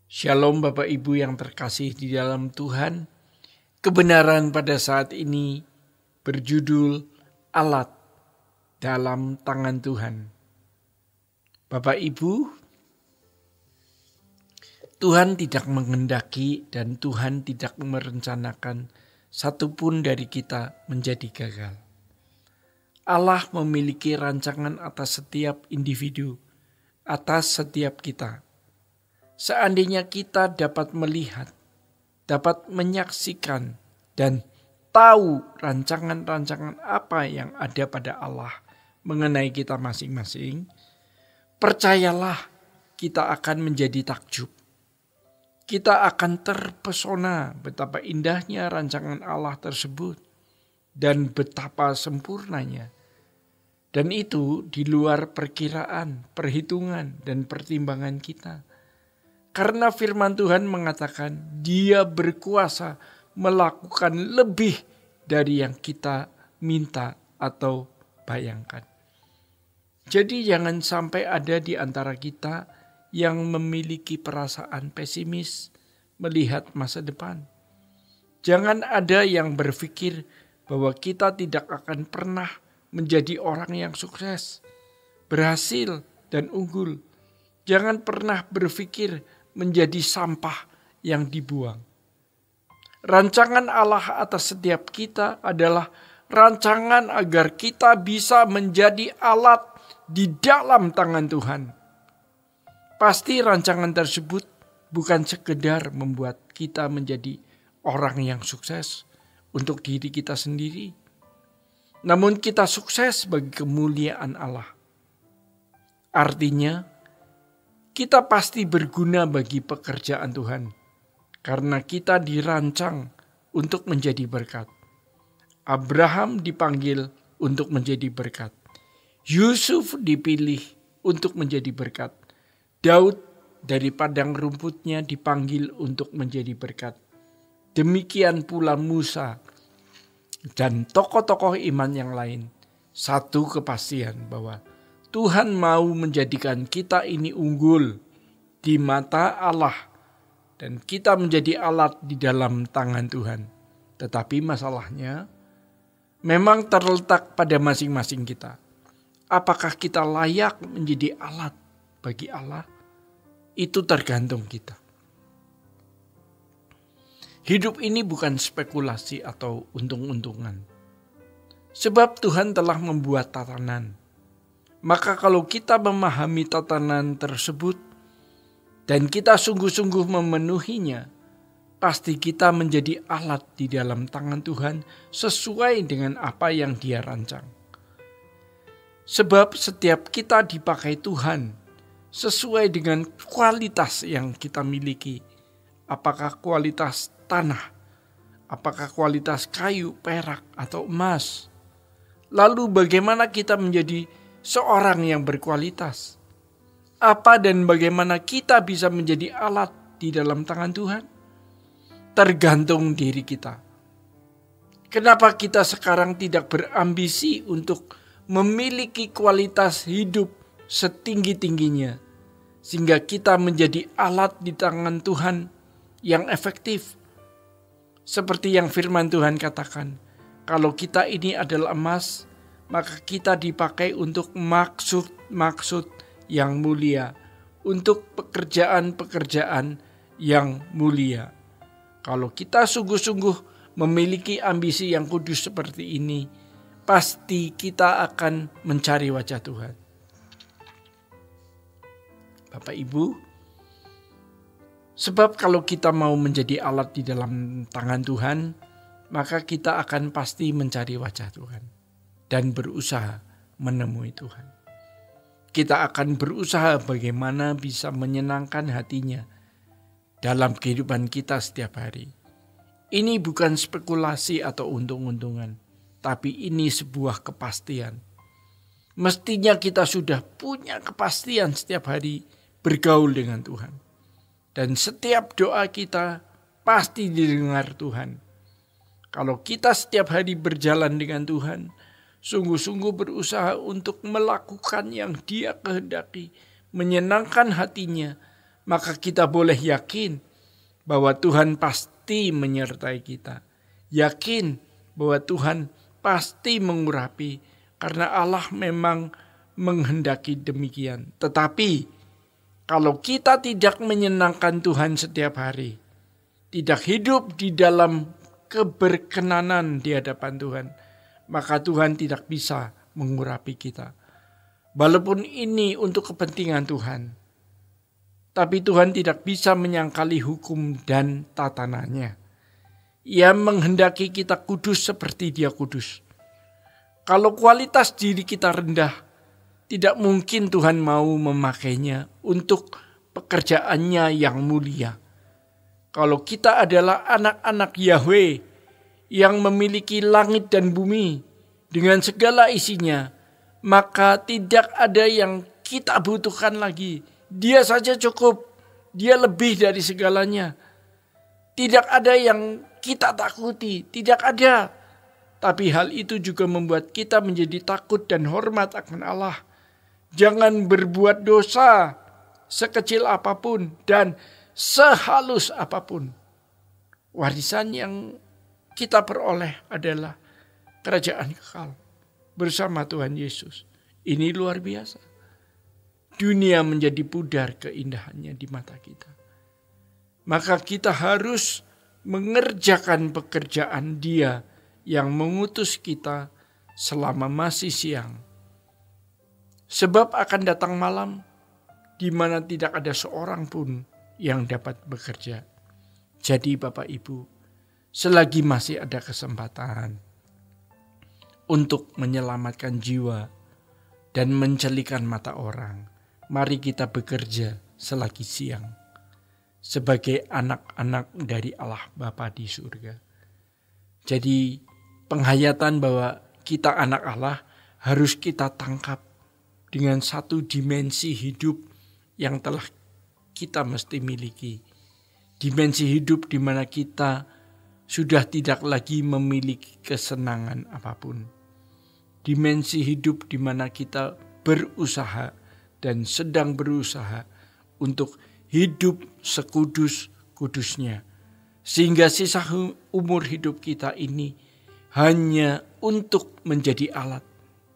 Shalom Bapak Ibu yang terkasih di dalam Tuhan. Kebenaran pada saat ini berjudul Alat dalam Tangan Tuhan. Bapak Ibu, Tuhan tidak menghendaki dan Tuhan tidak merencanakan satupun dari kita menjadi gagal. Allah memiliki rancangan atas setiap individu, atas setiap kita. Seandainya kita dapat melihat, dapat menyaksikan, dan tahu rancangan-rancangan apa yang ada pada Allah mengenai kita masing-masing, percayalah kita akan menjadi takjub. Kita akan terpesona betapa indahnya rancangan Allah tersebut dan betapa sempurnanya. Dan itu di luar perkiraan, perhitungan, dan pertimbangan kita. Karena firman Tuhan mengatakan Dia berkuasa melakukan lebih dari yang kita minta atau bayangkan. Jadi jangan sampai ada di antara kita yang memiliki perasaan pesimis melihat masa depan. Jangan ada yang berpikir bahwa kita tidak akan pernah menjadi orang yang sukses, berhasil, dan unggul. Jangan pernah berpikir menjadi sampah yang dibuang. Rancangan Allah atas setiap kita adalah rancangan agar kita bisa menjadi alat di dalam tangan Tuhan. Pasti rancangan tersebut bukan sekedar membuat kita menjadi orang yang sukses untuk diri kita sendiri. Namun kita sukses bagi kemuliaan Allah. Artinya, kita pasti berguna bagi pekerjaan Tuhan karena kita dirancang untuk menjadi berkat. Abraham dipanggil untuk menjadi berkat. Yusuf dipilih untuk menjadi berkat. Daud dari padang rumputnya dipanggil untuk menjadi berkat. Demikian pula Musa dan tokoh-tokoh iman yang lain. Satu kepastian bahwa Tuhan mau menjadikan kita ini unggul di mata Allah dan kita menjadi alat di dalam tangan Tuhan. Tetapi masalahnya memang terletak pada masing-masing kita. Apakah kita layak menjadi alat bagi Allah? Itu tergantung kita. Hidup ini bukan spekulasi atau untung-untungan. Sebab Tuhan telah membuat tatanan. Maka kalau kita memahami tatanan tersebut dan kita sungguh-sungguh memenuhinya, pasti kita menjadi alat di dalam tangan Tuhan sesuai dengan apa yang Dia rancang. Sebab setiap kita dipakai Tuhan sesuai dengan kualitas yang kita miliki. Apakah kualitas tanah, apakah kualitas kayu, perak, atau emas. Lalu bagaimana kita menjadi seorang yang berkualitas? Apa dan bagaimana kita bisa menjadi alat di dalam tangan Tuhan? Tergantung diri kita. Kenapa kita sekarang tidak berambisi untuk memiliki kualitas hidup setinggi-tingginya, sehingga kita menjadi alat di tangan Tuhan yang efektif? Seperti yang firman Tuhan katakan, kalau kita ini adalah emas, maka kita dipakai untuk maksud-maksud yang mulia, untuk pekerjaan-pekerjaan yang mulia. Kalau kita sungguh-sungguh memiliki ambisi yang kudus seperti ini, pasti kita akan mencari wajah Tuhan. Bapak Ibu, sebab kalau kita mau menjadi alat di dalam tangan Tuhan, maka kita akan pasti mencari wajah Tuhan dan berusaha menemui Tuhan. Kita akan berusaha bagaimana bisa menyenangkan hatinya dalam kehidupan kita setiap hari. Ini bukan spekulasi atau untung-untungan, tapi ini sebuah kepastian. Mestinya kita sudah punya kepastian setiap hari bergaul dengan Tuhan. Dan setiap doa kita pasti didengar Tuhan. Kalau kita setiap hari berjalan dengan Tuhan, sungguh-sungguh berusaha untuk melakukan yang Dia kehendaki, menyenangkan hatinya, maka kita boleh yakin bahwa Tuhan pasti menyertai kita. Yakin bahwa Tuhan pasti mengurapi karena Allah memang menghendaki demikian. Tetapi kalau kita tidak menyenangkan Tuhan setiap hari, tidak hidup di dalam keberkenanan di hadapan Tuhan, maka Tuhan tidak bisa mengurapi kita. Walaupun ini untuk kepentingan Tuhan, tapi Tuhan tidak bisa menyangkali hukum dan tatanannya. Ia menghendaki kita kudus seperti Dia kudus. Kalau kualitas diri kita rendah, tidak mungkin Tuhan mau memakainya untuk pekerjaannya yang mulia. Kalau kita adalah anak-anak Yahweh yang memiliki langit dan bumi dengan segala isinya, maka tidak ada yang kita butuhkan lagi. Dia saja cukup, Dia lebih dari segalanya. Tidak ada yang kita takuti, tidak ada. Tapi hal itu juga membuat kita menjadi takut dan hormat akan Allah. Jangan berbuat dosa sekecil apapun dan sehalus apapun. Warisan yang kita peroleh adalah kerajaan kekal bersama Tuhan Yesus. Ini luar biasa. Dunia menjadi pudar keindahannya di mata kita. Maka kita harus mengerjakan pekerjaan Dia yang mengutus kita selama masih siang. Sebab akan datang malam di mana tidak ada seorang pun yang dapat bekerja. Jadi Bapak Ibu, selagi masih ada kesempatan untuk menyelamatkan jiwa dan mencelikan mata orang, mari kita bekerja selagi siang sebagai anak-anak dari Allah Bapa di surga. Jadi penghayatan bahwa kita anak Allah harus kita tangkap dengan satu dimensi hidup yang telah kita mesti miliki. Dimensi hidup di mana kita sudah tidak lagi memiliki kesenangan apapun. Dimensi hidup di mana kita berusaha dan sedang berusaha untuk hidup sekudus-kudusnya. Sehingga sisa umur hidup kita ini hanya untuk menjadi alat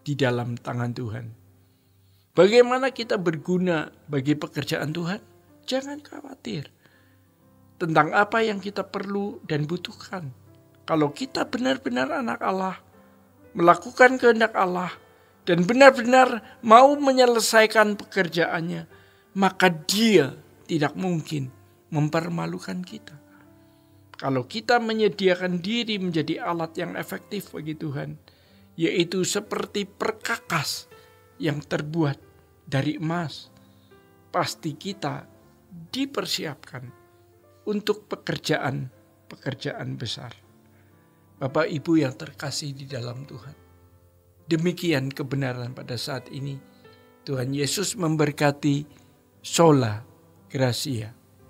di dalam tangan Tuhan. Bagaimana kita berguna bagi pekerjaan Tuhan? Jangan khawatir tentang apa yang kita perlu dan butuhkan. Kalau kita benar-benar anak Allah, melakukan kehendak Allah, dan benar-benar mau menyelesaikan pekerjaannya, maka Dia tidak mungkin mempermalukan kita. Kalau kita menyediakan diri menjadi alat yang efektif bagi Tuhan, yaitu seperti perkakas yang terbuat dari emas, pasti kita dipersiapkan untuk pekerjaan besar. Bapak Ibu yang terkasih di dalam Tuhan, demikian kebenaran pada saat ini. Tuhan Yesus memberkati. Sola Gracia.